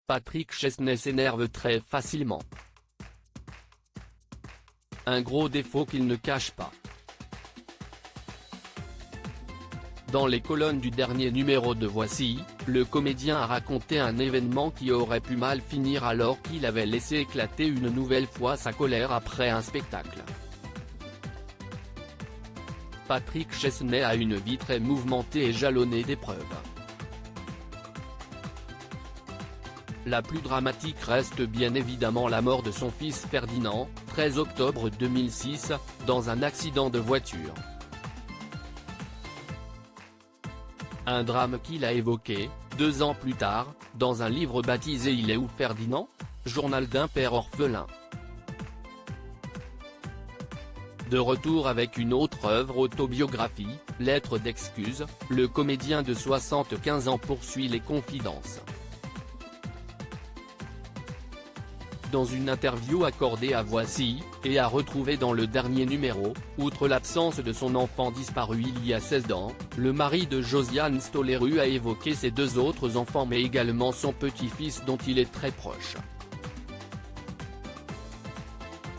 Patrick Chesnais s'énerve très facilement. Un gros défaut qu'il ne cache pas. Dans les colonnes du dernier numéro de Voici, le comédien a raconté un événement qui aurait pu mal finir alors qu'il avait laissé éclater une nouvelle fois sa colère après un spectacle. Patrick Chesnais a une vie très mouvementée et jalonnée d'épreuves. La plus dramatique reste bien évidemment la mort de son fils Ferdinand, 13 octobre 2006, dans un accident de voiture. Un drame qu'il a évoqué, 2 ans plus tard, dans un livre baptisé Il est où Ferdinand ? Journal d'un père orphelin. De retour avec une autre œuvre autobiographie, Lettre d'excuse, le comédien de 75 ans poursuit les confidences. Dans une interview accordée à Voici, et à retrouver dans le dernier numéro, outre l'absence de son enfant disparu il y a 16 ans, le mari de Josiane Stolleru a évoqué ses 2 autres enfants mais également son petit-fils dont il est très proche.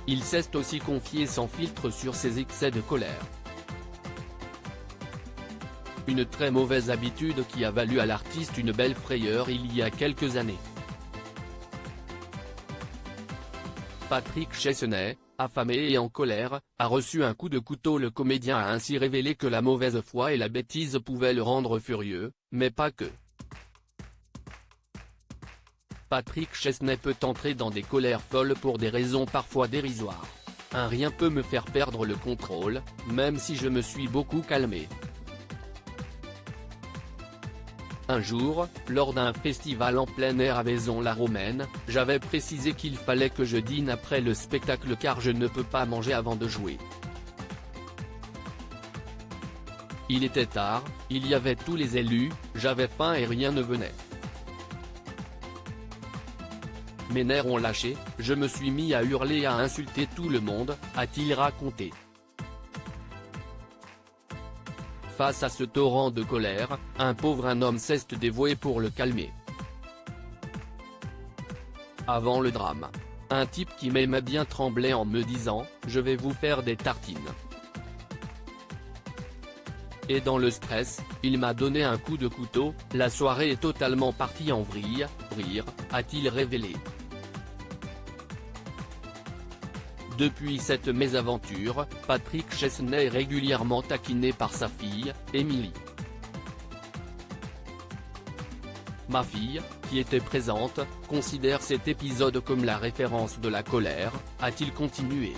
Il s'est aussi confié sans filtre sur ses excès de colère. Une très mauvaise habitude qui a valu à l'artiste une belle frayeur il y a quelques années. Patrick Chesnais, affamé et en colère, a reçu un coup de couteau. Le comédien a ainsi révélé que la mauvaise foi et la bêtise pouvaient le rendre furieux, mais pas que. Patrick Chesnais peut entrer dans des colères folles pour des raisons parfois dérisoires. Un rien peut me faire perdre le contrôle, même si je me suis beaucoup calmé. Un jour, lors d'un festival en plein air à Vaison-la-Romaine, j'avais précisé qu'il fallait que je dîne après le spectacle car je ne peux pas manger avant de jouer. Il était tard, il y avait tous les élus, j'avais faim et rien ne venait. Mes nerfs ont lâché, je me suis mis à hurler et à insulter tout le monde, a-t-il raconté. Face à ce torrent de colère, un pauvre homme s'est dévoué pour le calmer. Avant le drame, un type qui m'aimait bien tremblait en me disant « Je vais vous faire des tartines ». Et dans le stress, il m'a donné un coup de couteau, la soirée est totalement partie en vrille, a-t-il révélé. Depuis cette mésaventure, Patrick Chesnais est régulièrement taquiné par sa fille, Émilie. Ma fille, qui était présente, considère cet épisode comme la référence de la colère, a-t-il continué.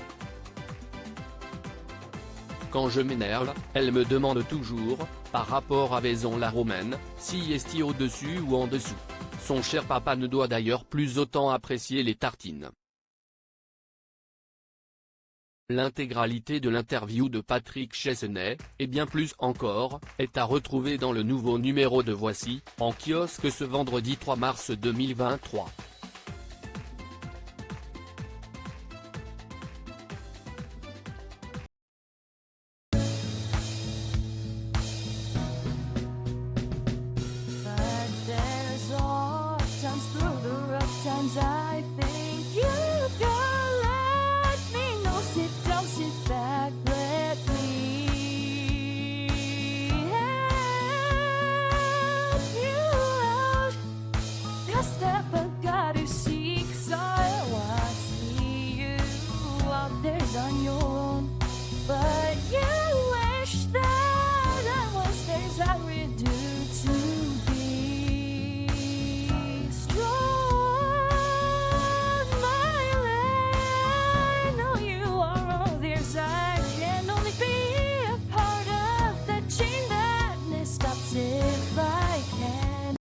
Quand je m'énerve, elle me demande toujours, par rapport à Vaison-la-Romaine, si est-il au-dessus ou en dessous. Son cher papa ne doit d'ailleurs plus autant apprécier les tartines. L'intégralité de l'interview de Patrick Chesnais, et bien plus encore, est à retrouver dans le nouveau numéro de Voici, en kiosque ce vendredi 3 mars 2023. I think you can let me know. Sit down, sit back, let me help you out. Just step, I got you.